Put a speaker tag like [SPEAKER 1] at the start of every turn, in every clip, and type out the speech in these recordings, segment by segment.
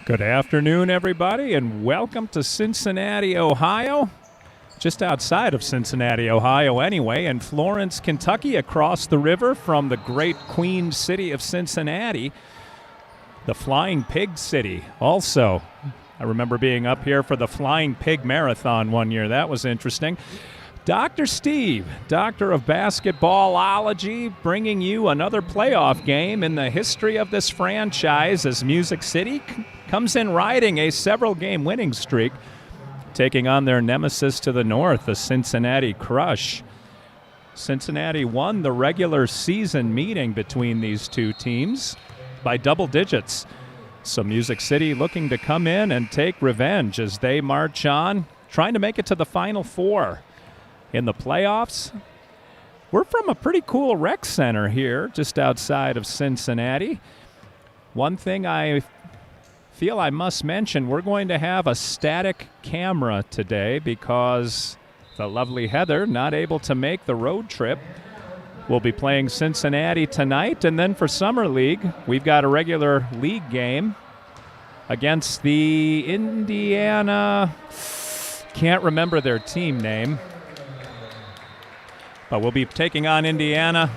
[SPEAKER 1] Good afternoon, everybody, and welcome to Cincinnati, Ohio. Just outside of Cincinnati, Ohio anyway, and Florence, Kentucky, across the river from the great Queen City of Cincinnati, the Flying Pig City. Also, I remember being up here for the Flying Pig Marathon one year. That was interesting. Dr. Steve, Doctor of Basketballology, bringing you another playoff game in the history of this franchise as Music City comes in riding a several-game winning streak, taking on their nemesis to the north, the Cincinnati Crush. Cincinnati won the regular season meeting between these two teams by double digits. So Music City looking to come in and take revenge as they march on, trying to make it to the Final Four. In the playoffs, we're from a pretty cool rec center here just outside of Cincinnati. One thing I feel I must mention, we're going to have a static camera today because the lovely Heather, not able to make the road trip, will be playing Cincinnati tonight. And then for Summer League, we've got a regular league game against the Indiana, can't remember their team name. But we'll be taking on Indiana,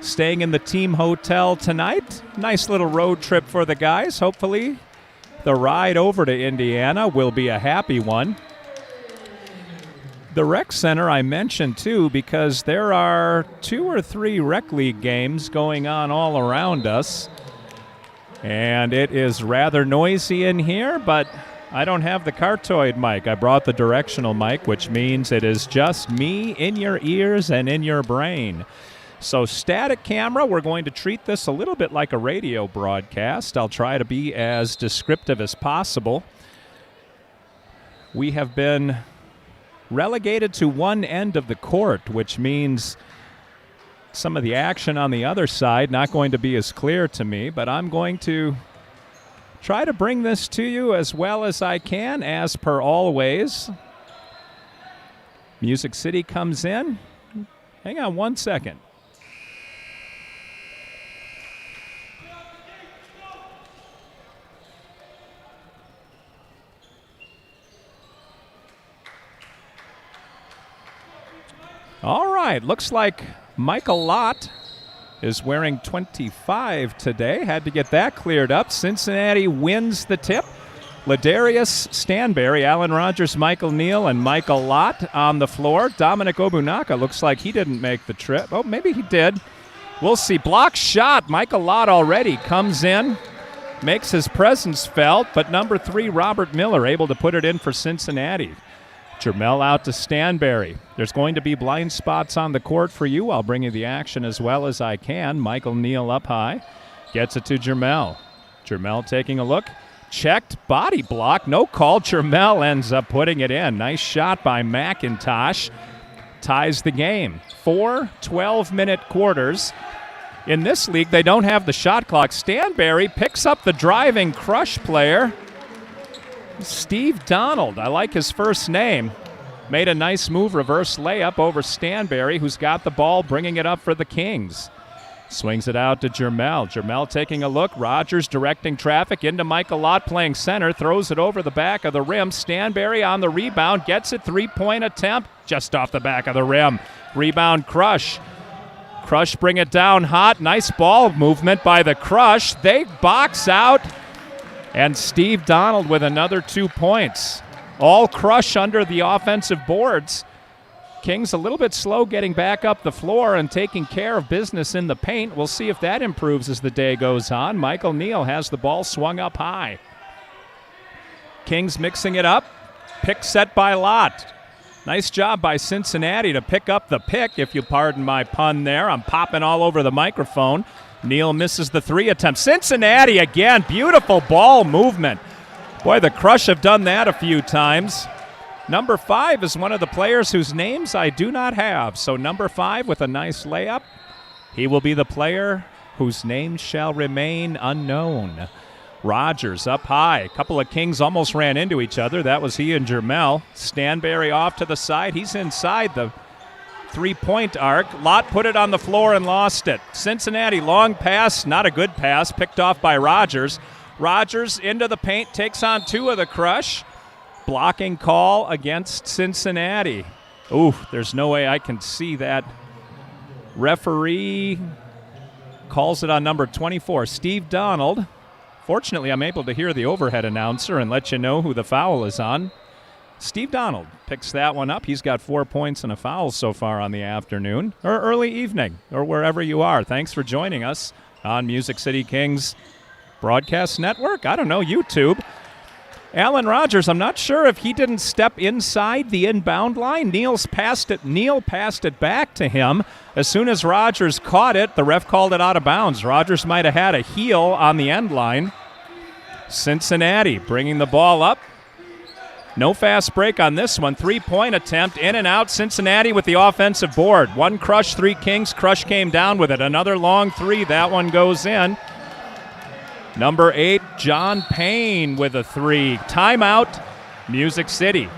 [SPEAKER 1] staying in the team hotel tonight. Nice little road trip for the guys. Hopefully the ride over to Indiana will be a happy one. The rec center I mentioned, too, because there are 2 or 3 rec league games going on all around us. And it is rather noisy in here, but I don't have the Cartoid mic. I brought the directional mic, which means it is just me in your ears and in your brain. So static camera, we're going to treat this a little bit like a radio broadcast. I'll try to be as descriptive as possible. We have been relegated to one end of the court, which means some of the action on the other side not going to be as clear to me, but I'm going to try to bring this to you as well as I can, as per always. Music City comes in. Hang on one second. All right, looks like Michael Lott is wearing 25 today. Had to get that cleared up. Cincinnati wins the tip. Ladarius Stanberry, Alan Rogers, Michael Neal, and Michael Lott on the floor. Dominic Obunaka looks like he didn't make the trip. Oh, maybe he did. We'll see. Block shot. Michael Lott already comes in, makes his presence felt, but number 3, Robert Miller, able to put it in for Cincinnati. Jermel out to Stanberry. There's going to be blind spots on the court for you. I'll bring you the action as well as I can. Michael Neal up high. Gets it to Jermel. Jermel taking a look. Checked. Body block. No call. Jermel ends up putting it in. Nice shot by McIntosh. Ties the game. 4 12-minute quarters. In this league, they don't have the shot clock. Stanberry picks up the driving Crush player, Steve Donald. I like his first name. Made a nice move, reverse layup over Stanberry, who's got the ball, bringing it up for the Kings. Swings it out to Jermel. Jermel taking a look. Rogers directing traffic into Michael Lott playing center. Throws it over the back of the rim. Stanberry on the rebound. Gets it. 3-point attempt just off the back of the rim. Rebound Crush. Crush bring it down hot. Nice ball movement by the Crush. They box out. And Steve Donald with another 2 points. All Crush under the offensive boards. Kings a little bit slow getting back up the floor and taking care of business in the paint. We'll see if that improves as the day goes on. Michael Neal has the ball swung up high. Kings mixing it up. Pick set by Lott. Nice job by Cincinnati to pick up the pick, if you pardon my pun there. I'm popping all over the microphone. Neal misses the 3 attempt. Cincinnati again. Beautiful ball movement. Boy, the Crush have done that a few times. Number 5 is one of the players whose names I do not have. So number 5 with a nice layup. He will be the player whose name shall remain unknown. Rogers up high. A couple of Kings almost ran into each other. That was he and Jermel. Stanberry off to the side. He's inside the 3-point arc. Lott put it on the floor and lost it. Cincinnati long pass, not a good pass, picked off by Rogers. Rogers into the paint, takes on 2 of the crush. Blocking call against Cincinnati. Ooh, there's no way I can see that. Referee calls it on number 24, Steve Donald. Fortunately, I'm able to hear the overhead announcer and let you know who the foul is on. Steve Donald picks that one up. He's got 4 points and a foul so far on the afternoon, or early evening, or wherever you are. Thanks for joining us on Music City Kings Broadcast Network. I don't know, YouTube. Alan Rogers, I'm not sure if he didn't step inside the inbound line. Neil passed it back to him. As soon as Rogers caught it, the ref called it out of bounds. Rogers might have had a heel on the end line. Cincinnati bringing the ball up. No fast break on this one. 3-point attempt, in and out. Cincinnati with the offensive board. 1 crush, 3 Kings. Crush came down with it. Another long 3. That one goes in. Number 8, John Payne with a 3. Timeout, Music City.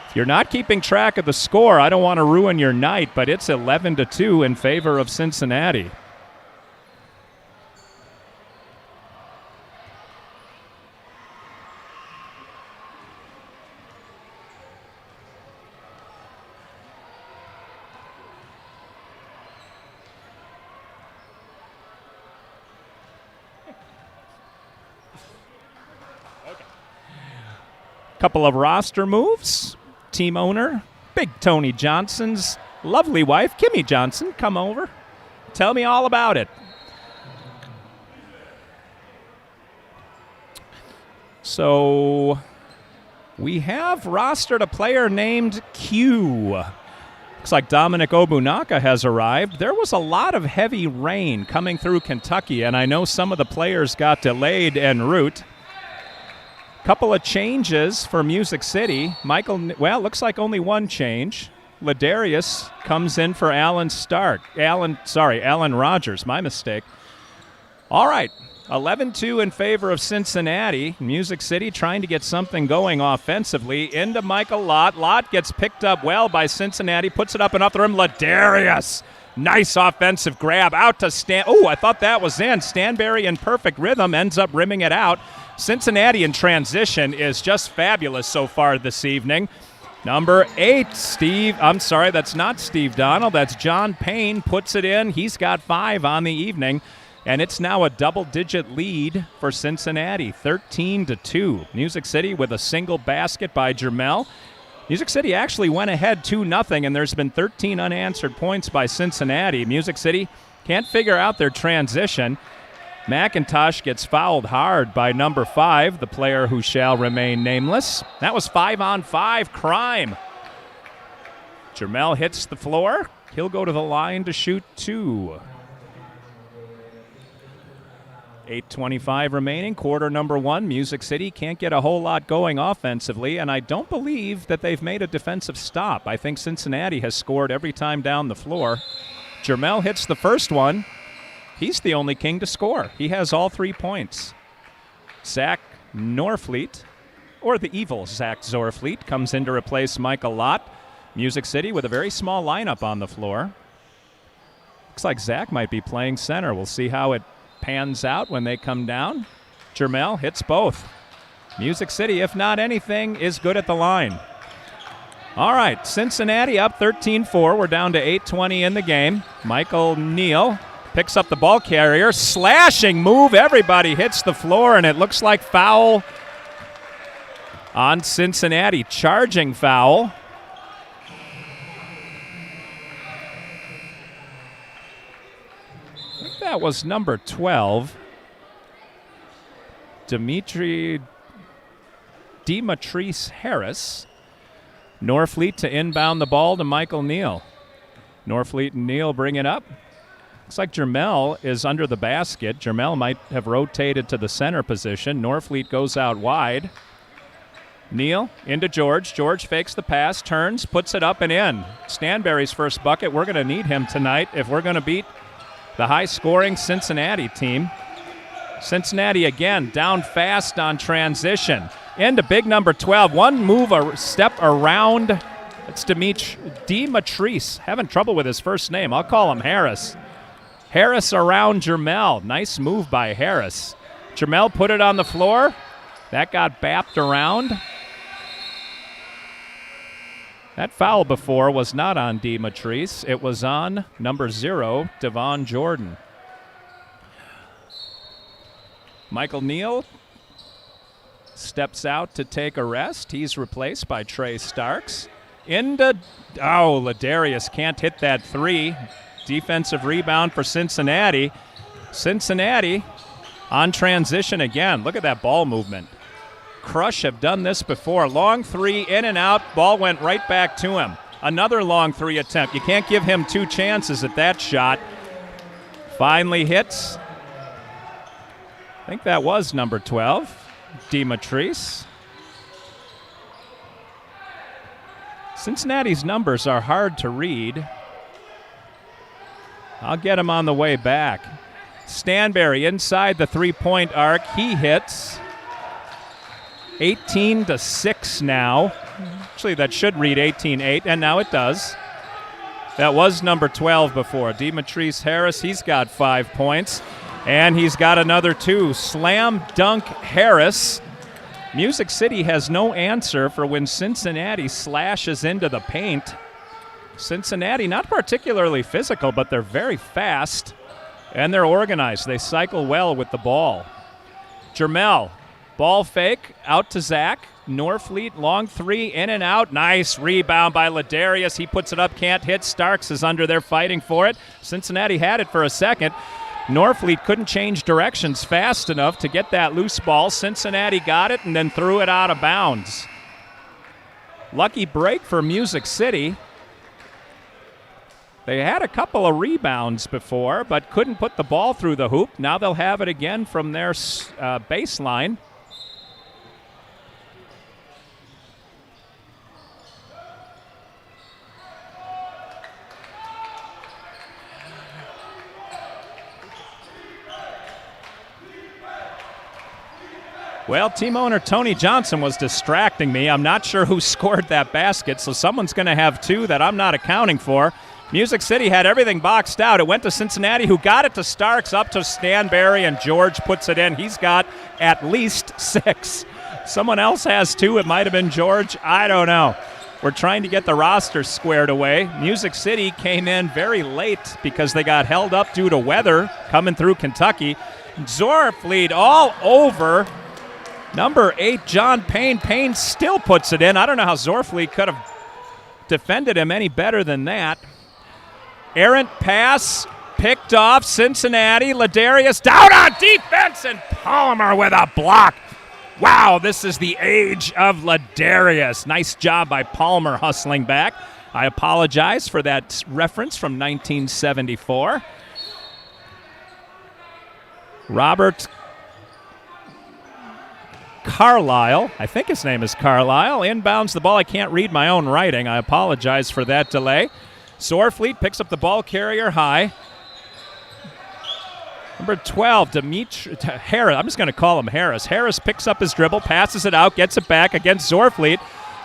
[SPEAKER 1] If you're not keeping track of the score, I don't want to ruin your night, but it's 11-2 in favor of Cincinnati. Couple of roster moves. Team owner, Big Tony Johnson's lovely wife, Kimmy Johnson, come over. Tell me all about it. So we have rostered a player named Q. Looks like Dominic Obunaka has arrived. There was a lot of heavy rain coming through Kentucky, and I know some of the players got delayed en route. Couple of changes for Music City. Looks like only one change. Ladarius comes in for Alan Rogers. My mistake. All right, 11-2 in favor of Cincinnati. Music City trying to get something going offensively. Into Michael Lott. Lott gets picked up well by Cincinnati. Puts it up and off the rim. Ladarius. Nice offensive grab. Out to Stan. Oh, I thought that was in. Stanberry in perfect rhythm. Ends up rimming it out. Cincinnati in transition is just fabulous so far this evening. Number 8, that's not Steve Donald. That's John Payne, puts it in. He's got 5 on the evening, and it's now a double-digit lead for Cincinnati, 13-2. Music City with a single basket by Jermel. Music City actually went ahead 2-0, and there's been 13 unanswered points by Cincinnati. Music City can't figure out their transition. McIntosh gets fouled hard by number 5, the player who shall remain nameless. That was 5-on-5 crime. Jermel hits the floor. He'll go to the line to shoot 2. 8:25 remaining, quarter number 1. Music City can't get a whole lot going offensively, and I don't believe that they've made a defensive stop. I think Cincinnati has scored every time down the floor. Jermel hits the first one. He's the only King to score. He has all 3 points. Zach Norfleet, or the evil Zach Zorfleet, comes in to replace Michael Lott. Music City with a very small lineup on the floor. Looks like Zach might be playing center. We'll see how it pans out when they come down. Jermel hits both. Music City, if not anything, is good at the line. All right, Cincinnati up 13-4. We're down to 8:20 in the game. Michael Neal picks up the ball carrier, slashing move. Everybody hits the floor, and it looks like foul on Cincinnati. Charging foul. I think that was number 12. Demetrius Harris. Norfleet to inbound the ball to Michael Neal. Norfleet and Neal bring it up. Looks like Jermel is under the basket. Jermel might have rotated to the center position. Norfleet goes out wide. Neal into George. George fakes the pass, turns, puts it up and in. Stanberry's first bucket. We're going to need him tonight if we're going to beat the high-scoring Cincinnati team. Cincinnati again down fast on transition. Into big number 12. One move, a step around. It's Demetrius. Having trouble with his first name. I'll call him Harris. Harris around Jermel. Nice move by Harris. Jermel put it on the floor. That got bapped around. That foul before was not on DeMatrice. It was on number 0, Devon Jordan. Michael Neal steps out to take a rest. He's replaced by Trey Starks. Ladarius can't hit that 3. Defensive rebound for Cincinnati. Cincinnati on transition again. Look at that ball movement. Crush have done this before. Long 3, in and out. Ball went right back to him. Another long 3 attempt. You can't give him 2 chances at that shot. Finally hits. I think that was number 12, DeMatrice. Cincinnati's numbers are hard to read. I'll get him on the way back. Stanberry inside the 3-point arc. He hits. 18-6 now. Actually, that should read 18-8, and now it does. That was number 12 before. DeMatrice Harris, he's got 5 points, and he's got another 2. Slam dunk Harris. Music City has no answer for when Cincinnati slashes into the paint. Cincinnati, not particularly physical, but they're very fast, and they're organized. They cycle well with the ball. Jermel. Ball fake, out to Zach. Norfleet, long 3, in and out. Nice rebound by Ladarius. He puts it up, can't hit. Starks is under there fighting for it. Cincinnati had it for a second. Norfleet couldn't change directions fast enough to get that loose ball. Cincinnati got it and then threw it out of bounds. Lucky break for Music City. They had a couple of rebounds before, but couldn't put the ball through the hoop. Now they'll have it again from their baseline. Well, team owner Tony Johnson was distracting me. I'm not sure who scored that basket, so someone's going to have 2 that I'm not accounting for. Music City had everything boxed out. It went to Cincinnati, who got it to Starks, up to Stanberry, and George puts it in. He's got at least 6. Someone else has 2. It might have been George. I don't know. We're trying to get the roster squared away. Music City came in very late because they got held up due to weather coming through Kentucky. Zorfleet all over number 8, John Payne. Payne still puts it in. I don't know how Zorfleet could have defended him any better than that. Errant pass, picked off Cincinnati. Ladarius down on defense, and Palmer with a block. Wow, this is the age of Ladarius. Nice job by Palmer hustling back. I apologize for that reference from 1974. Robert Carlisle, I think his name is Carlisle, inbounds the ball. I can't read my own writing. I apologize for that delay. Zorfleet picks up the ball carrier high. Number 12, Harris. I'm just going to call him Harris. Harris picks up his dribble, passes it out, gets it back against Zorfleet.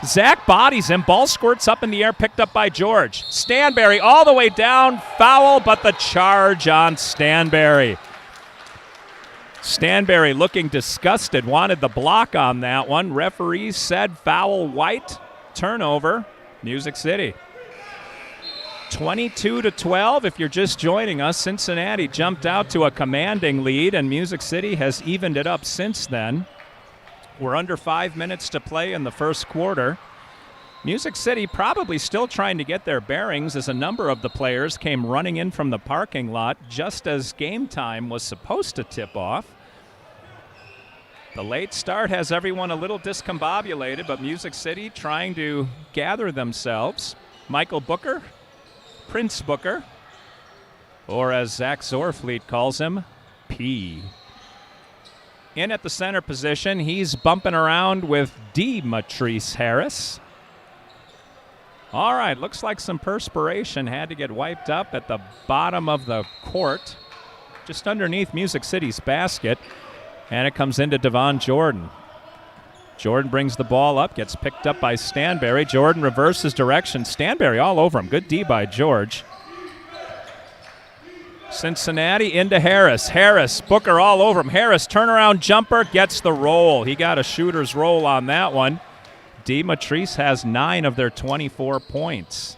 [SPEAKER 1] Zach bodies him. Ball squirts up in the air, picked up by George. Stanberry all the way down. Foul, but the charge on Stanberry. Stanberry looking disgusted, wanted the block on that one. Referees said foul white, turnover, Music City. 22-12, if you're just joining us, Cincinnati jumped out to a commanding lead, and Music City has evened it up since then. We're under 5 minutes to play in the first quarter. Music City probably still trying to get their bearings as a number of the players came running in from the parking lot just as game time was supposed to tip off. The late start has everyone a little discombobulated, but Music City trying to gather themselves. Michael Booker, Prince Booker, or as Zach Zorfleet calls him, P. In at the center position, he's bumping around with DeMatrice Harris. All right, looks like some perspiration had to get wiped up at the bottom of the court, just underneath Music City's basket, and it comes into Devon Jordan. Jordan brings the ball up, gets picked up by Stanberry. Jordan reverses direction. Stanberry all over him. Good D by George. Cincinnati into Harris. Harris, Booker all over him. Harris, turnaround jumper, gets the roll. He got a shooter's roll on that one. DeMatrice has 9 of their 24 points.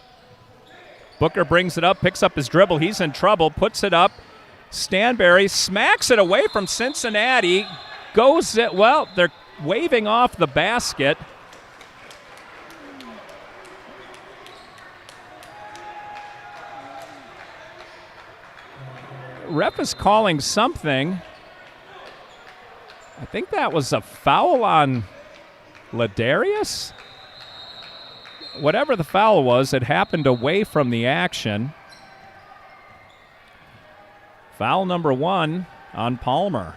[SPEAKER 1] Booker brings it up, picks up his dribble. He's in trouble, puts it up. Stanberry smacks it away from Cincinnati. Goes it, well, they're waving off the basket. Ref is calling something. I think that was a foul on Ladarius. Whatever the foul was, it happened away from the action. Foul number 1 on Palmer.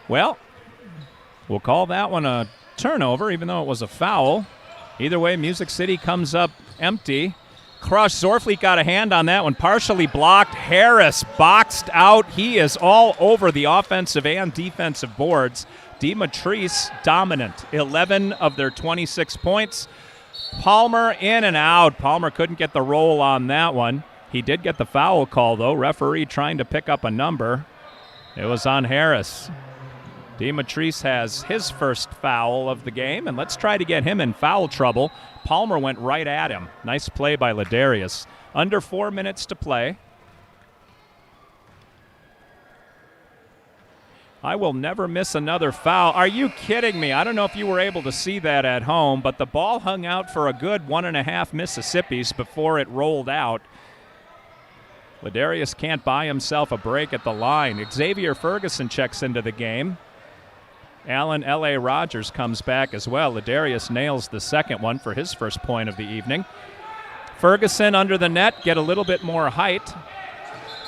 [SPEAKER 1] Well, we'll call that one a turnover, even though it was a foul. Either way, Music City comes up empty. Crush. Zorfleet got a hand on that one, partially blocked. Harris boxed out. He is all over the offensive and defensive boards. DeMatrice dominant, 11 of their 26 points. Palmer in and out. Palmer couldn't get the roll on that one. He did get the foul call, though. Referee trying to pick up a number. It was on Harris. DeMatrice has his first foul of the game, and let's try to get him in foul trouble. Palmer went right at him. Nice play by Ladarius. Under 4 minutes to play. I will never miss another foul. Are you kidding me? I don't know if you were able to see that at home, but the ball hung out for a good 1.5 Mississippis before it rolled out. Ladarius can't buy himself a break at the line. Xavier Ferguson checks into the game. Allen L.A. Rogers comes back as well. Ladarius nails the second one for his first point of the evening. Ferguson under the net, get a little bit more height.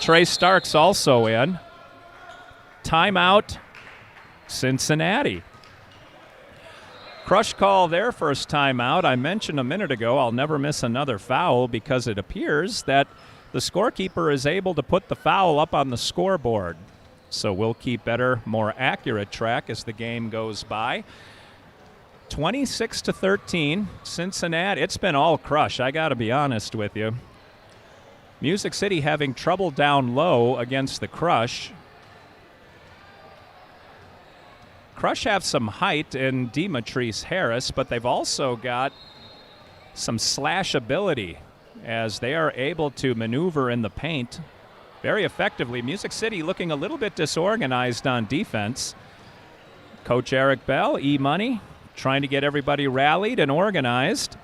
[SPEAKER 1] Trey Starks also in. Timeout, Cincinnati. Crush call their first timeout. I mentioned a minute ago I'll never miss another foul because it appears that the scorekeeper is able to put the foul up on the scoreboard. So we'll keep better, more accurate track as the game goes by. 26-13, Cincinnati. It's been all Crush, I got to be honest with you. Music City having trouble down low against the Crush. Crush have some height in DeMatrice Harris, but they've also got some slash ability as they are able to maneuver in the paint very effectively. Music City looking a little bit disorganized on defense. Coach Eric Bell, E-Money, trying to get everybody rallied and organized.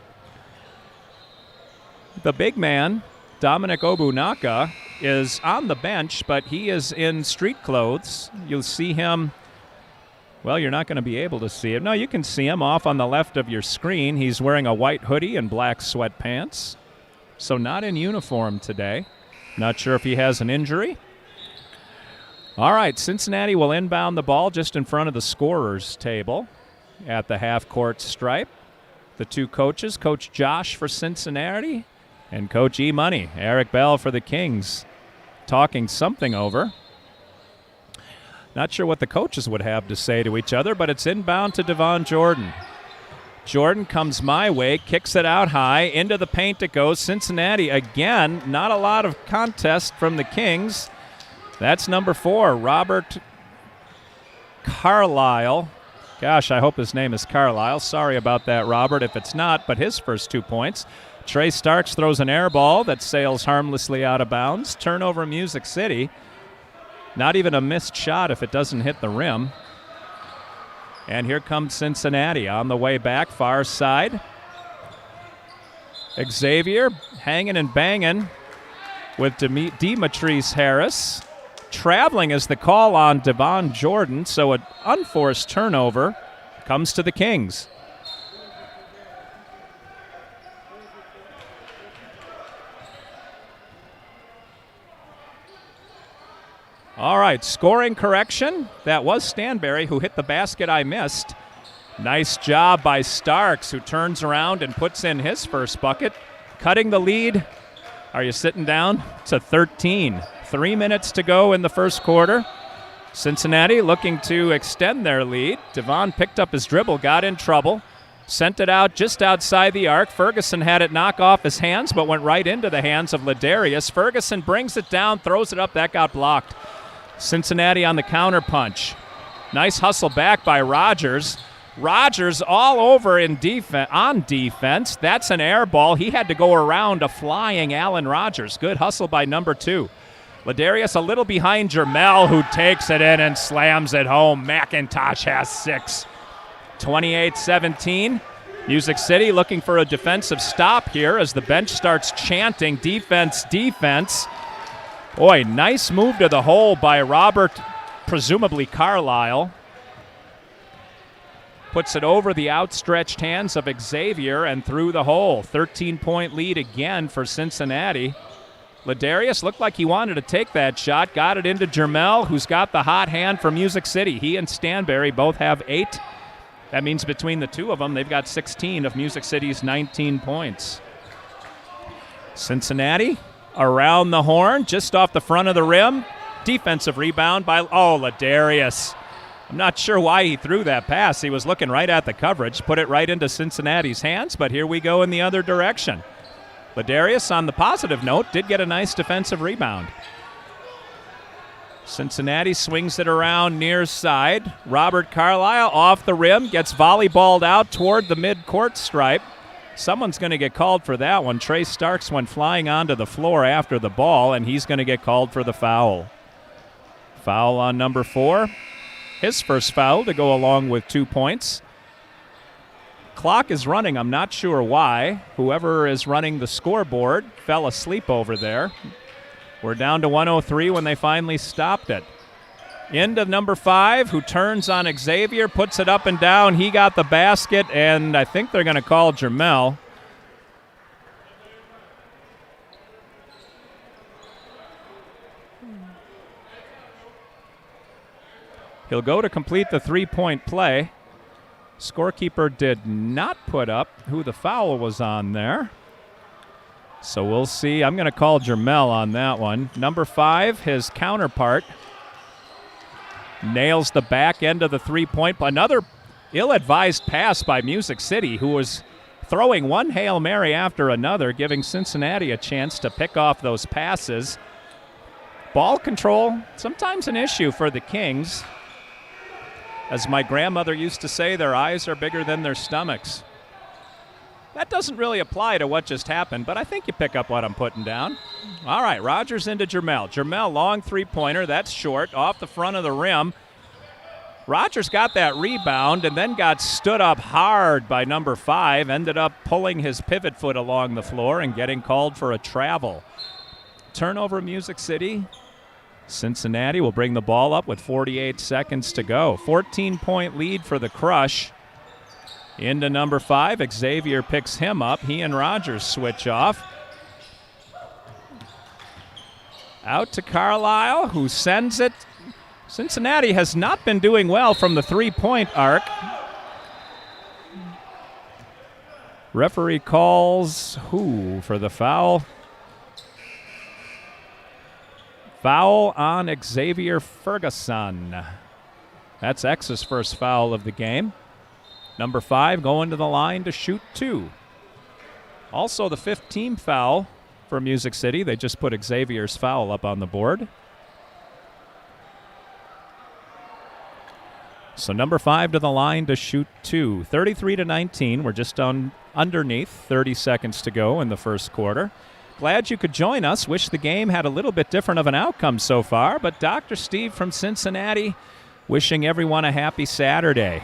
[SPEAKER 1] The big man, Dominic Obunaka, is on the bench, but he is in street clothes. You'll see him, well, you're not going to be able to see him. No, you can see him off on the left of your screen. He's wearing a white hoodie and black sweatpants, so not in uniform today. Not sure if he has an injury. All right, Cincinnati will inbound the ball just in front of the scorer's table at the half-court stripe. The two coaches, Coach Josh for Cincinnati and Coach E-Money, Eric Bell for the Kings, talking something over. Not sure what the coaches would have to say to each other, but it's inbound to Devon Jordan. Jordan comes my way, kicks it out high, into the paint it goes. Cincinnati again, not a lot of contest from the Kings. That's number 4, Robert Carlisle. Gosh, I hope his name is Carlisle. Sorry about that, Robert, if it's not, but his first 2 points. Trey Starks throws an air ball that sails harmlessly out of bounds. Turnover, Music City. Not even a missed shot if it doesn't hit the rim. And here comes Cincinnati on the way back, far side. Xavier hanging and banging with DeMatrice Harris. Traveling is the call on Devon Jordan, so an unforced turnover comes to the Kings. All right, scoring correction. That was Stanberry who hit the basket I missed. Nice job by Starks, who turns around and puts in his first bucket, cutting the lead. Are you sitting down? To 13. 3 minutes to go in the first quarter. Cincinnati looking to extend their lead. Devon picked up his dribble, got in trouble. Sent it out just outside the arc. Ferguson had it knock off his hands, but went right into the hands of Ladarius. Ferguson brings it down, throws it up. That got blocked. Cincinnati on the counter punch. Nice hustle back by Rogers. Rogers all over on defense. That's an air ball. He had to go around a flying Allen Rogers. Good hustle by number 2. Ladarius a little behind Jermel, who takes it in and slams it home. McIntosh has 6. 28-17. Music City looking for a defensive stop here as the bench starts chanting defense, defense. Boy, nice move to the hole by Robert, presumably Carlisle. Puts it over the outstretched hands of Xavier and through the hole. 13-point lead again for Cincinnati. Ladarius looked like he wanted to take that shot. Got it into Jermel, who's got the hot hand for Music City. He and Stanberry both have 8. That means between the two of them, they've got 16 of Music City's 19 points. Cincinnati around the horn, just off the front of the rim. Defensive rebound by, Ladarius. I'm not sure why he threw that pass. He was looking right at the coverage, put it right into Cincinnati's hands, but here we go in the other direction. Ladarius, on the positive note, did get a nice defensive rebound. Cincinnati swings it around near side. Robert Carlisle off the rim, gets volleyballed out toward the mid-court stripe. Someone's going to get called for that one. Trey Starks went flying onto the floor after the ball, and he's going to get called for the foul. Foul on number 4. His first foul to go along with 2 points. Clock is running. I'm not sure why. Whoever is running the scoreboard fell asleep over there. We're down to 103 when they finally stopped it. Into number 5, who turns on Xavier, puts it up and down. He got the basket, and I think they're going to call Jermel. He'll go to complete the 3-point play. Scorekeeper did not put up who the foul was on there. So we'll see. I'm going to call Jermel on that one. Number 5, his counterpart, nails the back end of the 3-point. Another ill-advised pass by Music City, who was throwing one Hail Mary after another, giving Cincinnati a chance to pick off those passes. Ball control, sometimes an issue for the Kings. As my grandmother used to say, their eyes are bigger than their stomachs. That doesn't really apply to what just happened, but I think you pick up what I'm putting down. All right, Rogers into Jermel. Jermel, long 3-pointer. That's short, off the front of the rim. Rogers got that rebound and then got stood up hard by number 5, ended up pulling his pivot foot along the floor and getting called for a travel. Turnover, Music City. Cincinnati will bring the ball up with 48 seconds to go. 14-point lead for the Crush. Into number 5, Xavier picks him up. He and Rogers switch off. Out to Carlisle, who sends it. Cincinnati has not been doing well from the 3-point arc. Referee calls who for the foul? Foul on Xavier Ferguson. That's X's first foul of the game. Number 5 going to the line to shoot 2. Also the 5th team foul for Music City. They just put Xavier's foul up on the board. So number 5 to the line to shoot 2. 33-19. We're just underneath 30 seconds to go in the first quarter. Glad you could join us. Wish the game had a little bit different of an outcome so far, but Dr. Steve from Cincinnati wishing everyone a happy Saturday.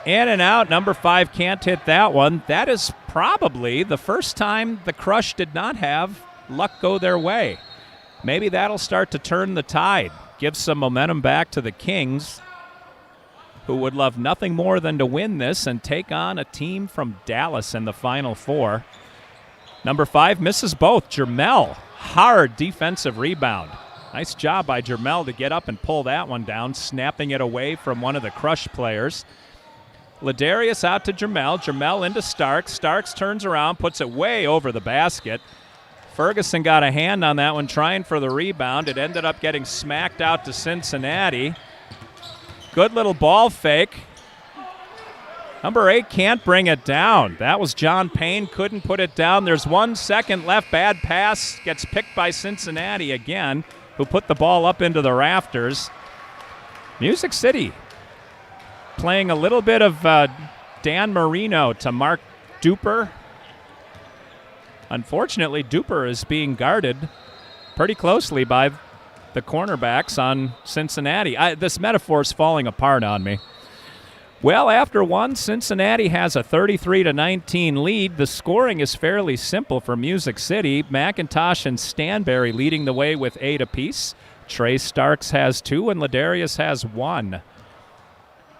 [SPEAKER 1] In and out, number 5 can't hit that one. That is probably the first time the Crush did not have luck go their way. Maybe that'll start to turn the tide, give some momentum back to the Kings, who would love nothing more than to win this and take on a team from Dallas in the Final Four. Number 5 misses both. Jermel, hard defensive rebound. Nice job by Jermel to get up and pull that one down, snapping it away from one of the Crush players. Ladarius out to Jermel. Jermel into Starks. Starks turns around, puts it way over the basket. Ferguson got a hand on that one, trying for the rebound. It ended up getting smacked out to Cincinnati. Good little ball fake. Number 8 can't bring it down. That was John Payne, couldn't put it down. There's 1 second left. Bad pass gets picked by Cincinnati again, who put the ball up into the rafters. Music City playing a little bit of Dan Marino to Mark Duper. Unfortunately, Duper is being guarded pretty closely by the cornerbacks on Cincinnati. This metaphor's falling apart on me. Well, after one, Cincinnati has a 33-19 lead. The scoring is fairly simple for Music City. McIntosh and Stanberry leading the way with 8 apiece. Trey Starks has 2 and Ladarius has 1.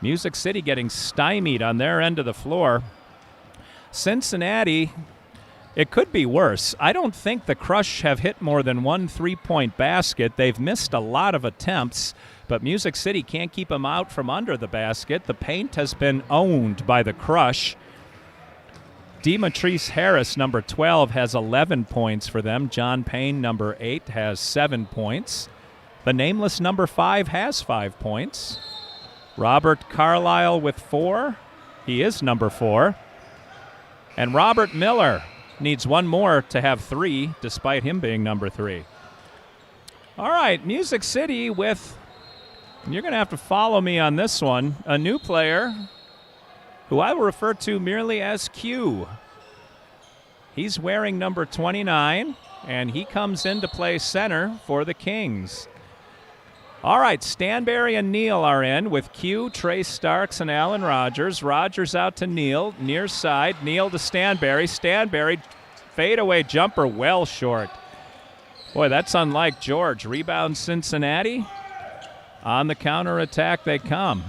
[SPEAKER 1] Music City getting stymied on their end of the floor. Cincinnati, it could be worse. I don't think the Crush have hit more than 1 3-point basket. They've missed a lot of attempts, but Music City can't keep them out from under the basket. The paint has been owned by the Crush. Demetrice Harris, number 12, has 11 points for them. John Payne, number 8, has 7 points. The nameless number 5 has 5 points. Robert Carlisle with 4. He is number 4. And Robert Miller needs 1 more to have 3, despite him being number 3. All right, Music City with, you're going to have to follow me on this one, a new player who I will refer to merely as Q. He's wearing number 29, and he comes in to play center for the Kings. All right, Stanberry and Neal are in with Q, Trey Starks, and Alan Rogers. Rogers out to Neal, near side. Neal to Stanberry. Stanberry, fadeaway jumper, well short. Boy, that's unlike George. Rebound Cincinnati. On the counterattack they come.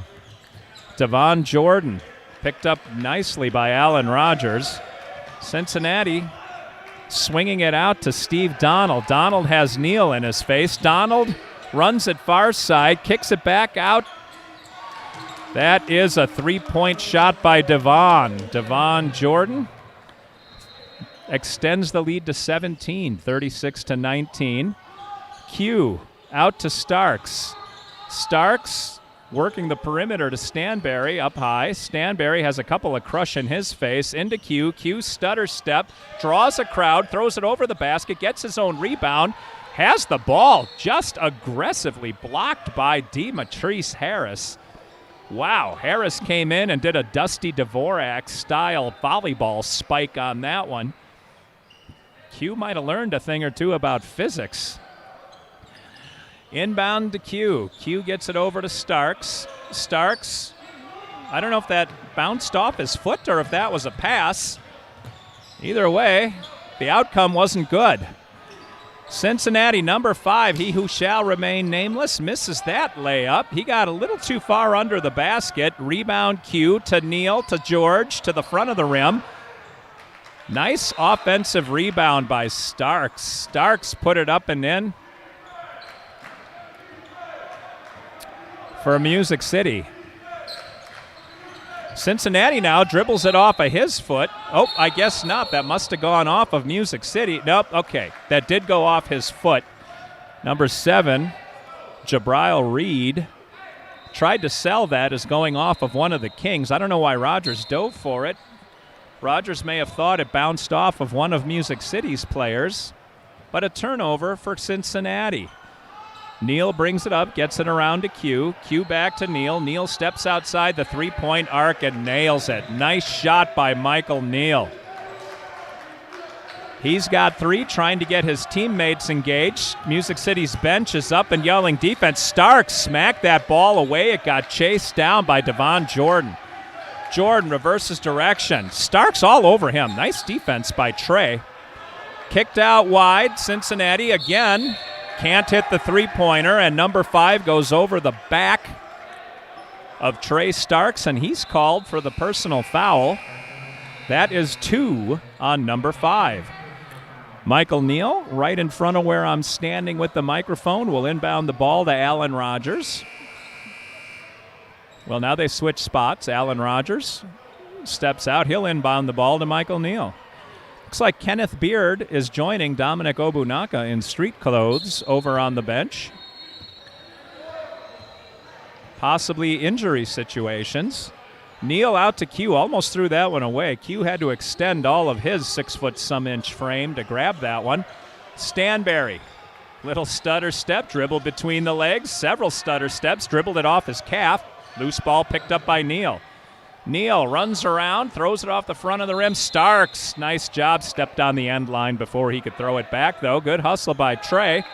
[SPEAKER 1] Devon Jordan picked up nicely by Alan Rogers. Cincinnati swinging it out to Steve Donald. Donald has Neal in his face. Donald runs it far side, kicks it back out. That is a 3-point shot by Devon. Devon Jordan extends the lead to 17, 36-19. Q out to Starks. Starks working the perimeter to Stanberry up high. Stanberry has a couple of Crush in his face. Into Q. Q stutter step, draws a crowd, throws it over the basket, gets his own rebound. Has the ball just aggressively blocked by Demetrice Harris. Wow, Harris came in and did a Dusty Dvorak-style volleyball spike on that one. Q might have learned a thing or two about physics. Inbound to Q. Q gets it over to Starks. Starks, I don't know if that bounced off his foot or if that was a pass. Either way, the outcome wasn't good. Cincinnati, number 5, he who shall remain nameless, misses that layup. He got a little too far under the basket. Rebound Q to Neal, to George, to the front of the rim. Nice offensive rebound by Starks. Starks put it up and in for Music City. Cincinnati now dribbles it off of his foot. Oh, I guess not. That must have gone off of Music City. Nope, okay. That did go off his foot. Number 7, Jabril Reed, tried to sell that as going off of one of the Kings. I don't know why Rogers dove for it. Rogers may have thought it bounced off of one of Music City's players, but a turnover for Cincinnati. Neal brings it up, gets it around to Q. Q back to Neal. Neal steps outside the 3-point arc and nails it. Nice shot by Michael Neal. He's got 3, trying to get his teammates engaged. Music City's bench is up and yelling defense. Starks smacked that ball away. It got chased down by Devon Jordan. Jordan reverses direction. Starks all over him. Nice defense by Trey. Kicked out wide. Cincinnati again. Can't hit the 3-pointer, and number 5 goes over the back of Trey Starks, and he's called for the personal foul. That is 2 on number 5. Michael Neal, right in front of where I'm standing with the microphone, will inbound the ball to Alan Rogers. Well, now they switch spots. Alan Rogers steps out. He'll inbound the ball to Michael Neal. Looks like Kenneth Beard is joining Dominic Obunaka in street clothes over on the bench. Possibly injury situations. Neal out to Q, almost threw that one away. Q had to extend all of his 6-foot-some-inch frame to grab that one. Stanberry, little stutter step, dribbled between the legs, several stutter steps, dribbled it off his calf. Loose ball picked up by Neal. Neal runs around, throws it off the front of the rim. Starks, nice job, stepped on the end line before he could throw it back, though. Good hustle by Trey.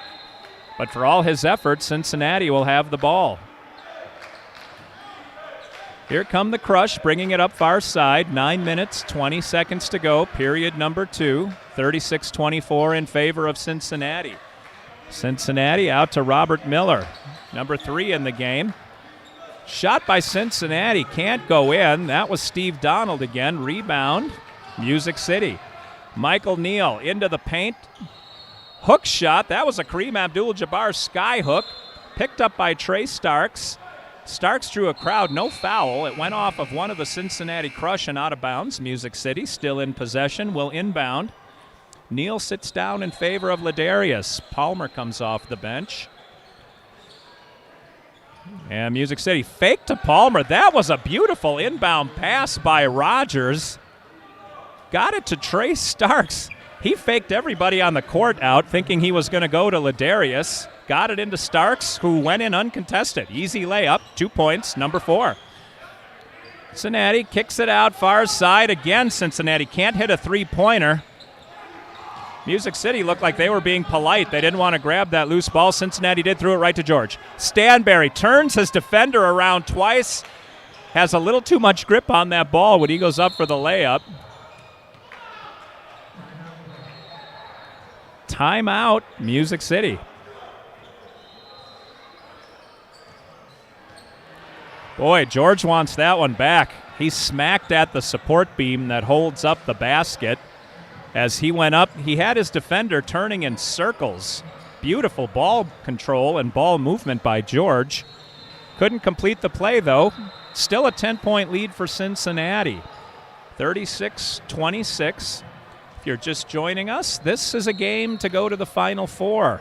[SPEAKER 1] But for all his efforts, Cincinnati will have the ball. Here come the Crush, bringing it up far side. 9 minutes, 20 seconds to go, period number 2. 36-24 in favor of Cincinnati. Cincinnati out to Robert Miller, number 3 in the game. Shot by Cincinnati, can't go in. That was Steve Donald again. Rebound, Music City. Michael Neal into the paint. Hook shot, that was a Kareem Abdul-Jabbar sky hook. Picked up by Trey Starks. Starks drew a crowd, no foul. It went off of one of the Cincinnati Crush and out of bounds. Music City still in possession, will inbound. Neal sits down in favor of Ladarius. Palmer comes off the bench. And Music City fake to Palmer. That was a beautiful inbound pass by Rogers. Got it to Trey Starks. He faked everybody on the court out, thinking he was going to go to Ladarius. Got it into Starks, who went in uncontested. Easy layup, 2 points, number 4. Cincinnati kicks it out far side. Again, Cincinnati can't hit a three-pointer. Music City looked like they were being polite. They didn't want to grab that loose ball. Cincinnati did, threw it right to George. Stanberry turns his defender around twice. Has a little too much grip on that ball when he goes up for the layup. Timeout, Music City. Boy, George wants that one back. He smacked at the support beam that holds up the basket. As he went up, he had his defender turning in circles. Beautiful ball control and ball movement by George. Couldn't complete the play, though. Still a 10-point lead for Cincinnati. 36-26. If you're just joining us, this is a game to go to the Final Four.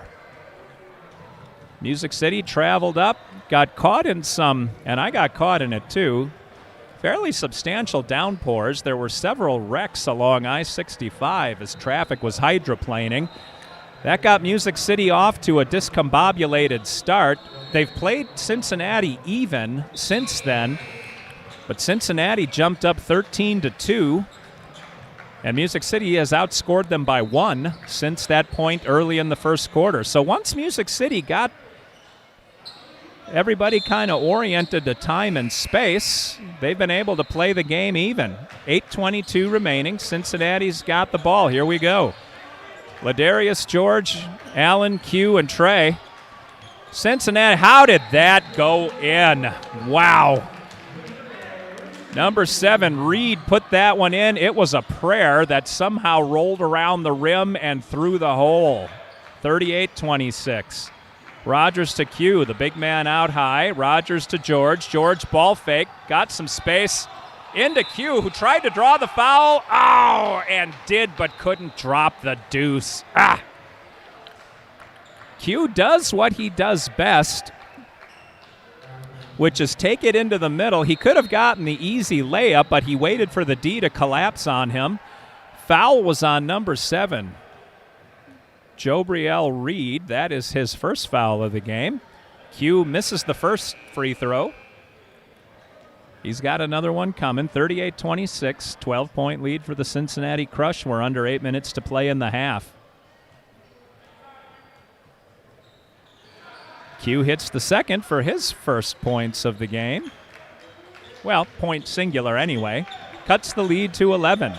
[SPEAKER 1] Music City traveled up, got caught in some, and I got caught in it too, fairly substantial downpours. There were several wrecks along I-65 as traffic was hydroplaning. That got Music City off to a discombobulated start. They've played Cincinnati even since then, but Cincinnati jumped up 13-2, and Music City has outscored them by 1 since that point early in the first quarter. So once Music City got everybody kind of oriented to time and space, they've been able to play the game even. 8:22 remaining. Cincinnati's got the ball. Here we go. Ladarius, George, Allen, Q, and Trey. Cincinnati, how did that go in? Wow. Number 7, Reed put that one in. It was a prayer that somehow rolled around the rim and through the hole. 38-26. Rogers to Q, the big man out high. Rogers to George. George ball fake, got some space. Into Q, who tried to draw the foul. Oh, and did but couldn't drop the deuce. Q does what he does best, which is take it into the middle. He could have gotten the easy layup, but he waited for the D to collapse on him. Foul was on number 7. Jobriel Reed, that is his first foul of the game. Q misses the first free throw. He's got another one coming. 38-26, 12-point lead for the Cincinnati Crush. We're under 8 minutes to play in the half. Q hits the second for his first points of the game. Well, point singular anyway. Cuts the lead to 11.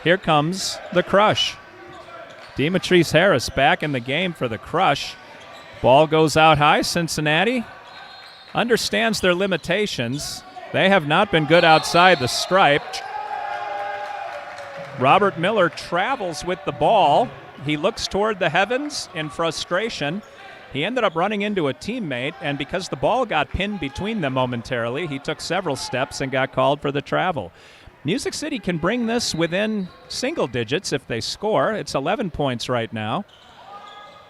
[SPEAKER 1] Here comes the Crush. Demetrius Harris back in the game for the Crush. Ball goes out high. Cincinnati understands their limitations. They have not been good outside the stripe. Robert Miller travels with the ball. He looks toward the heavens in frustration. He ended up running into a teammate, and because the ball got pinned between them momentarily, he took several steps and got called for the travel. Music City can bring this within single digits if they score. It's 11 points right now.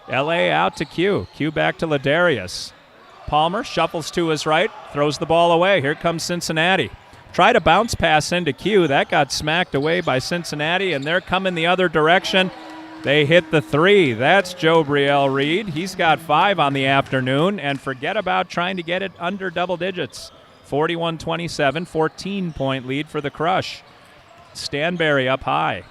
[SPEAKER 1] LA out to Q. Q back to Ladarius. Palmer shuffles to his right, throws the ball away. Here comes Cincinnati. Try to bounce pass into Q. That got smacked away by Cincinnati, and they're coming the other direction. They hit the three. That's Joe Brielle-Reed. He's got 5 on the afternoon, and forget about trying to get it under double digits. 41-27, 14-point lead for the Crush. Stanberry up high.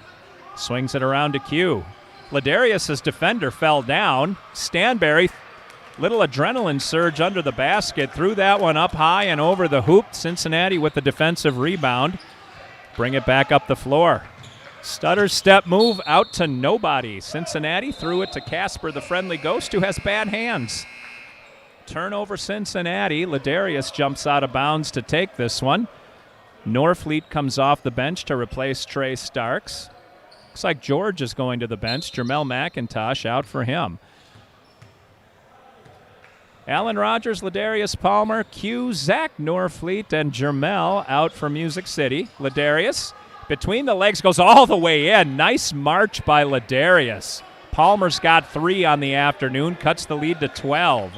[SPEAKER 1] Swings it around to Q. Ladarius' defender fell down. Stanberry, little adrenaline surge under the basket, threw that one up high and over the hoop. Cincinnati with the defensive rebound. Bring it back up the floor. Stutter step move out to nobody. Cincinnati threw it to Casper, the friendly ghost, who has bad hands. Turnover Cincinnati. Ladarius jumps out of bounds to take this one. Norfleet comes off the bench to replace Trey Starks. Looks like George is going to the bench. Jermel McIntosh out for him. Alan Rogers, Ladarius Palmer, Q, Zach Norfleet, and Jermel out for Music City. Ladarius, between the legs, goes all the way in. Nice march by Ladarius. Palmer's got 3 on the afternoon, cuts the lead to 12.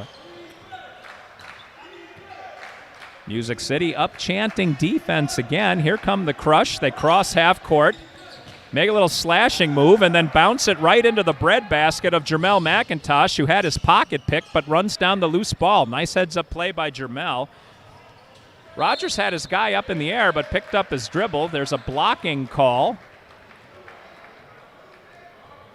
[SPEAKER 1] Music City up chanting defense again. Here come the Crush. They cross half court, make a little slashing move, and then bounce it right into the breadbasket of Jermel McIntosh, who had his pocket picked but runs down the loose ball. Nice heads-up play by Jermel. Rogers had his guy up in the air but picked up his dribble. There's a blocking call.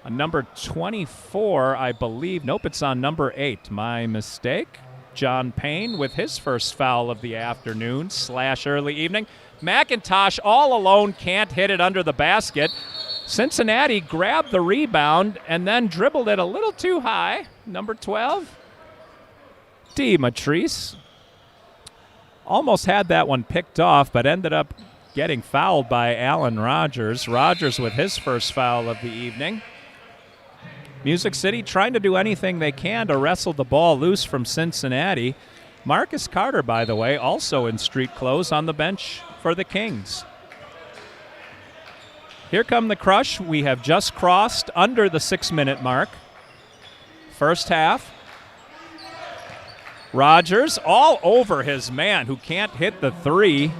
[SPEAKER 1] On number 24, I believe. Nope, it's on number 8. My mistake. John Payne with his first foul of the afternoon / early evening. McIntosh all alone, can't hit it under the basket. Cincinnati grabbed the rebound and then dribbled it a little too high. Number 12, Matrice. Almost had that one picked off, but ended up getting fouled by Alan Rogers. Rogers with his first foul of the evening. Music City trying to do anything they can to wrestle the ball loose from Cincinnati. Marcus Carter, by the way, also in street clothes on the bench for the Kings. Here come the Crush. We have just crossed under the 6-minute mark. First half. Rogers all over his man who can't hit the 3.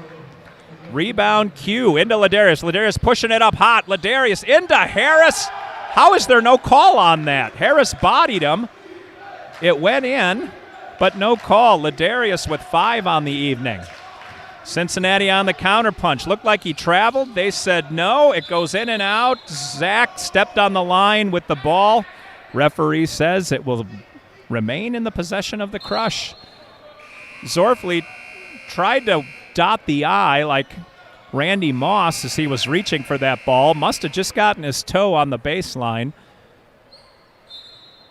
[SPEAKER 1] Rebound Q into Ladarius. Ladarius pushing it up hot. Ladarius into Harris. How is there no call on that? Harris bodied him. It went in, but no call. Ladarius with 5 on the evening. Cincinnati on the counterpunch. Looked like he traveled. They said no. It goes in and out. Zach stepped on the line with the ball. Referee says it will remain in the possession of the Crush. Zorfleet tried to dot the I like Randy Moss as he was reaching for that ball. Must have just gotten his toe on the baseline.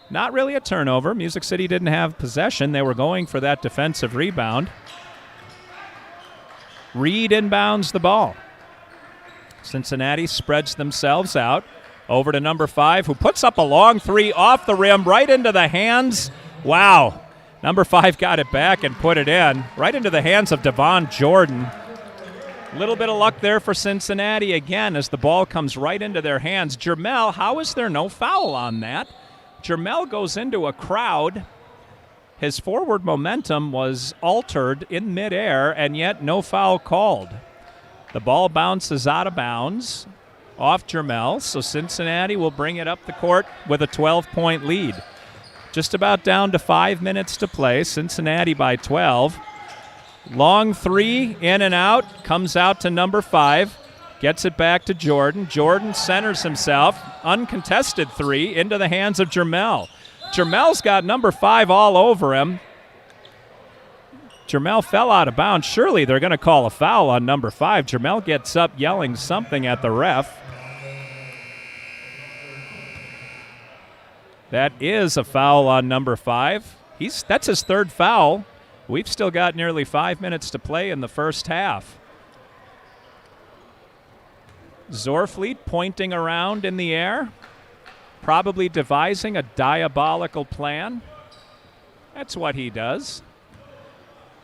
[SPEAKER 1] Not really a turnover. Music City didn't have possession. They were going for that defensive rebound. Reed inbounds the ball. Cincinnati spreads themselves out. Over to number 5, who puts up a long 3 off the rim, right into the hands. Wow. Number 5 got it back and put it in. Right into the hands of Devon Jordan. A little bit of luck there for Cincinnati again as the ball comes right into their hands. Jermel, how is there no foul on that? Jermel goes into a crowd. His forward momentum was altered in midair, and yet no foul called. The ball bounces out of bounds off Jermel, so Cincinnati will bring it up the court with a 12-point lead. Just about down to 5 minutes to play. Cincinnati by 12. Long 3, in and out, comes out to number 5. Gets it back to Jordan. Jordan centers himself. Uncontested 3 into the hands of Jermel. Jermel's got number 5 all over him. Jermel fell out of bounds. Surely they're going to call a foul on number 5. Jermel gets up yelling something at the ref. That is a foul on number 5. That's his 3rd foul. We've still got nearly 5 minutes to play in the first half. Zorfleet pointing around in the air, probably devising a diabolical plan. That's what he does.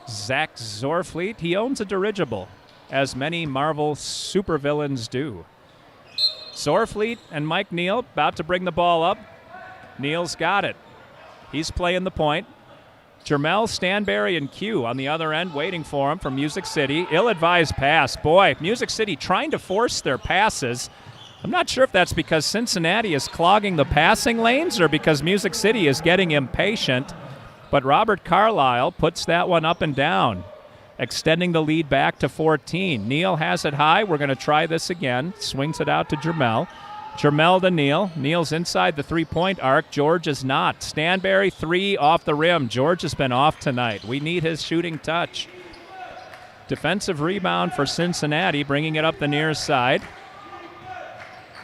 [SPEAKER 1] Zach Zorfleet, he owns a dirigible, as many Marvel supervillains do. Zorfleet and Mike Neal about to bring the ball up. Neal's got it. He's playing the point. Jermel, Stanberry, and Q on the other end waiting for him from Music City. Ill-advised pass. Boy, Music City trying to force their passes. I'm not sure if that's because Cincinnati is clogging the passing lanes or because Music City is getting impatient. But Robert Carlisle puts that one up and down, extending the lead back to 14. Neal has it high. We're going to try this again. Swings it out to Jermel. Jermel to Neal. Neal's inside the three-point arc. George is not. Stanberry, 3 off the rim. George has been off tonight. We need his shooting touch. Defensive rebound for Cincinnati, bringing it up the near side.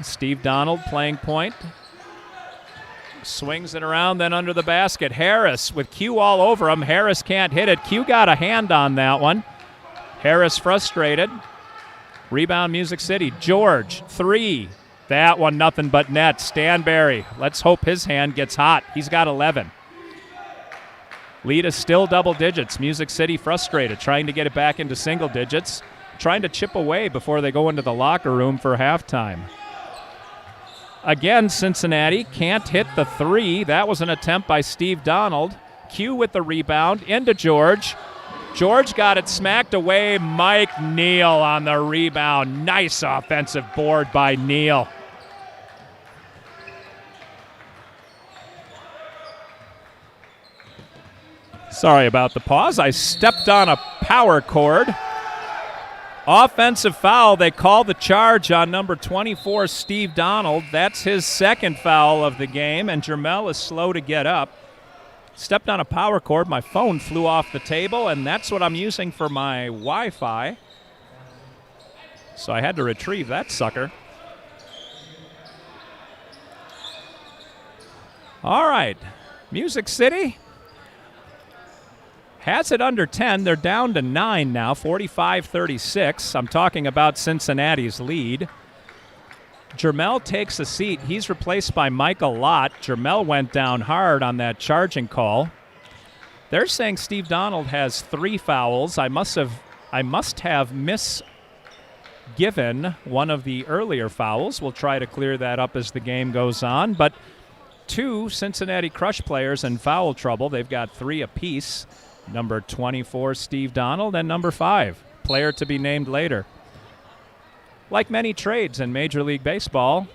[SPEAKER 1] Steve Donald playing point. Swings it around, then under the basket. Harris with Q all over him. Harris can't hit it. Q got a hand on that one. Harris frustrated. Rebound Music City. George, 3. That one, nothing but net. Stanberry, let's hope his hand gets hot. He's got 11. Lead is still double digits. Music City frustrated, trying to get it back into single digits, trying to chip away before they go into the locker room for halftime. Again, Cincinnati can't hit the 3. That was an attempt by Steve Donald. Q with the rebound, into George. George got it smacked away. Mike Neal on the rebound. Nice offensive board by Neal. Sorry about the pause. I stepped on a power cord. Offensive foul. They call the charge on number 24, Steve Donald. That's his second foul of the game, and Jermel is slow to get up. Stepped on a power cord. My phone flew off the table, and that's what I'm using for my Wi-Fi. So I had to retrieve that sucker. All right. Music City has it under 10. They're down to 9 now, 45-36. I'm talking about Cincinnati's lead. Jermel takes a seat. He's replaced by Michael Lott. Jermel went down hard on that charging call. They're saying Steve Donald has 3 fouls. I must have misgiven one of the earlier fouls. We'll try to clear that up as the game goes on. But 2 Cincinnati Crush players in foul trouble. They've got 3 apiece. Number 24, Steve Donald, and number 5, player to be named later. Like many trades in Major League Baseball.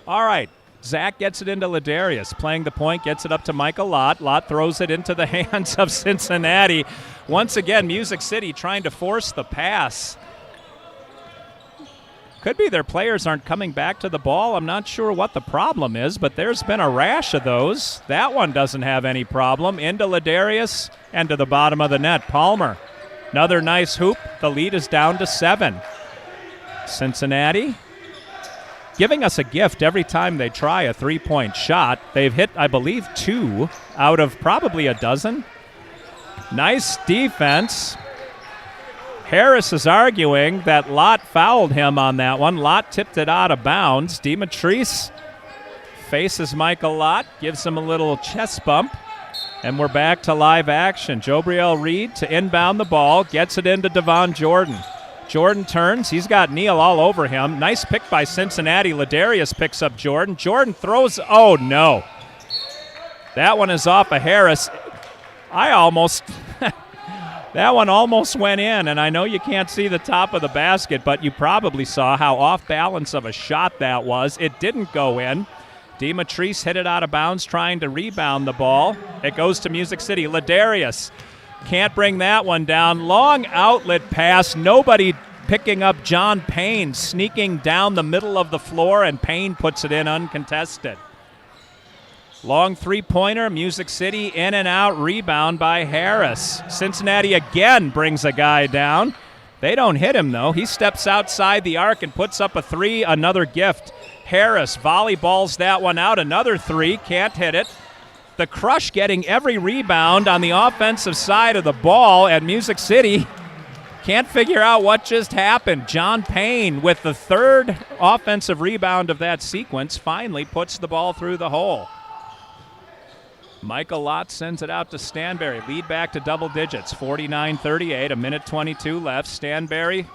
[SPEAKER 1] All right, Zach gets it into Ladarius, playing the point, gets it up to Michael Lott. Lott throws it into the hands of Cincinnati. Once again, Music City trying to force the pass. Could be their players aren't coming back to the ball. I'm not sure what the problem is, but there's been a rash of those. That one doesn't have any problem. Into Ladarius and to the bottom of the net. Palmer, another nice hoop. The lead is down to 7. Cincinnati giving us a gift every time they try a three-point shot. They've hit, I believe, 2 out of probably a dozen. Nice defense. Harris is arguing that Lott fouled him on that one. Lott tipped it out of bounds. Demetrice faces Michael Lott, gives him a little chest bump, and we're back to live action. Jobriel Reed to inbound the ball, gets it into Devon Jordan. Jordan turns. He's got Neal all over him. Nice pick by Cincinnati. Ladarius picks up Jordan. Jordan throws. Oh, no. That one is off of Harris. That one almost went in, and I know you can't see the top of the basket, but you probably saw how off balance of a shot that was. It didn't go in. Demetrice hit it out of bounds trying to rebound the ball. It goes to Music City. Ladarius can't bring that one down. Long outlet pass. Nobody picking up John Payne, sneaking down the middle of the floor, and Payne puts it in uncontested. Long three-pointer, Music City in and out, rebound by Harris. Cincinnati again brings a guy down. They don't hit him, though. He steps outside the arc and puts up a 3, another gift. Harris volleyballs that one out, another 3, can't hit it. The Crush getting every rebound on the offensive side of the ball, and Music City can't figure out what just happened. John Payne, with the 3rd offensive rebound of that sequence, finally puts the ball through the hole. Michael Lott sends it out to Stanberry. Lead back to double digits, 49-38, a minute 22 left. Stanberry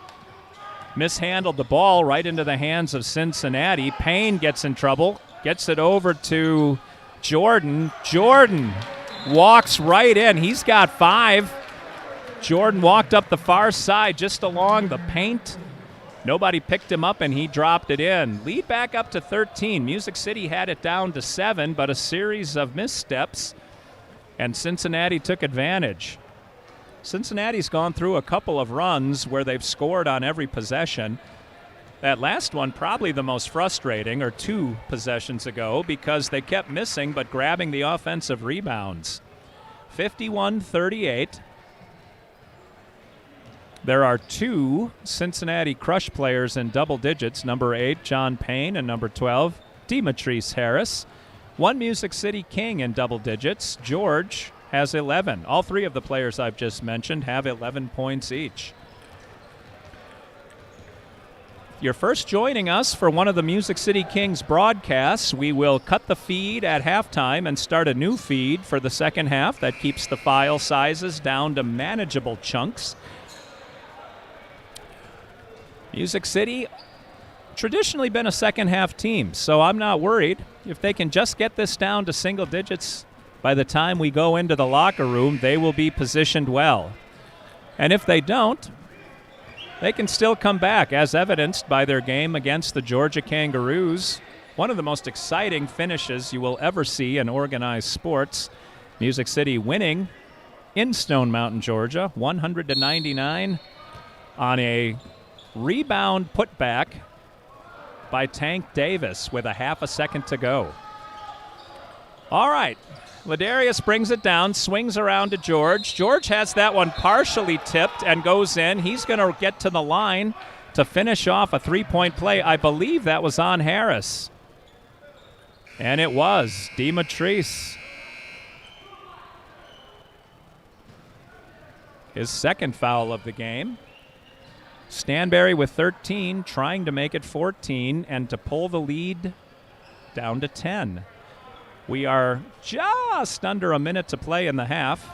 [SPEAKER 1] mishandled the ball right into the hands of Cincinnati. Payne gets in trouble, gets it over to Jordan. Jordan walks right in. He's got 5. Jordan walked up the far side just along the paint. Nobody picked him up, and he dropped it in. Lead back up to 13. Music City had it down to 7, but a series of missteps, and Cincinnati took advantage. Cincinnati's gone through a couple of runs where they've scored on every possession. That last one probably the most frustrating, or 2 possessions ago, because they kept missing but grabbing the offensive rebounds. 51-38. There are 2 Cincinnati Crush players in double digits, number 8, John Payne, and number 12, Demetrice Harris. 1 Music City King in double digits, George, has 11. All 3 of the players I've just mentioned have 11 points each. You're first joining us for one of the Music City Kings broadcasts. We will cut the feed at halftime and start a new feed for the second half that keeps the file sizes down to manageable chunks. Music City traditionally been a second half team, so I'm not worried. If they can just get this down to single digits by the time we go into the locker room, they will be positioned well. And if they don't, they can still come back, as evidenced by their game against the Georgia Kangaroos. One of the most exciting finishes you will ever see in organized sports. Music City winning in Stone Mountain, Georgia, 100-99 on a rebound putback by Tank Davis with a half a second to go. All right. Ladarius brings it down, swings around to George. George has that one partially tipped and goes in. He's going to get to the line to finish off a 3-point play. I believe that was on Harris. And it was. Demetrice. His second foul of the game. Stanberry with 13, trying to make it 14 and to pull the lead down to 10. We are just under a minute to play in the half.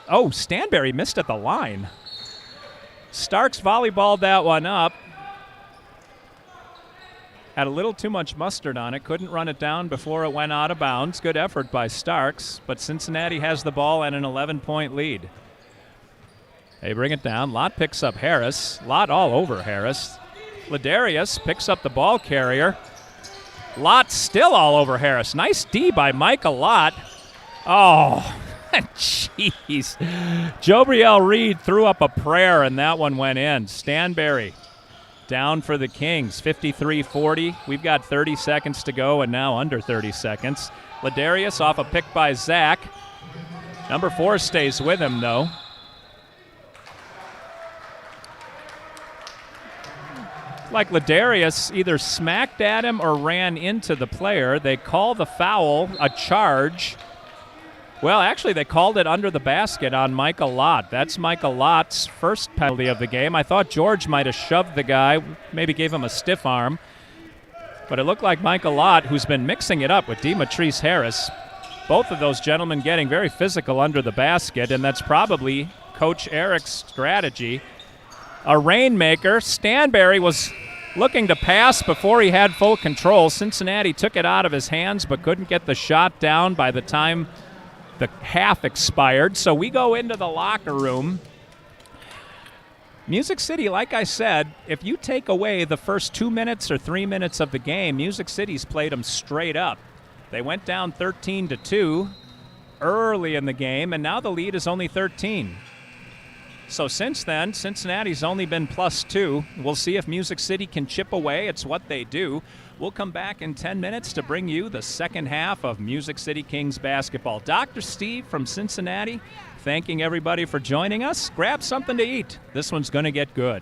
[SPEAKER 1] Oh, Stanberry missed at the line. Starks volleyballed that one up. Had a little too much mustard on it. Couldn't run it down before it went out of bounds. Good effort by Starks, but Cincinnati has the ball and an 11-point lead. They bring it down. Lott picks up Harris. Lott all over Harris. Ladarius picks up the ball carrier. Lott still all over Harris. Nice D by Michael Lott. Oh, jeez. Jobriel Reed threw up a prayer, and that one went in. Stanberry down for the Kings, 53-40. We've got 30 seconds to go, and now under 30 seconds. Ladarius off a pick by Zach. Number 4 stays with him, though. Like Ladarius either smacked at him or ran into the player. They call the foul a charge. Well, actually, they called it under the basket on Michael Lott. That's Michael Lott's first penalty of the game. I thought George might have shoved the guy, maybe gave him a stiff arm. But it looked like Michael Lott, who's been mixing it up with Demetrice Harris. Both of those gentlemen getting very physical under the basket, and that's probably Coach Eric's strategy. A rainmaker. Stanberry was looking to pass before he had full control. Cincinnati took it out of his hands but couldn't get the shot down by the time the half expired. So we go into the locker room. Music City, like I said, if you take away the first 2 minutes or 3 minutes of the game, Music City's played them straight up. They went down 13-2 early in the game, and now the lead is only 13. So since then, Cincinnati's only been +2. We'll see if Music City can chip away. It's what they do. We'll come back in 10 minutes to bring you the second half of Music City Kings basketball. Dr. Steve from Cincinnati, thanking everybody for joining us. Grab something to eat. This one's going to get good.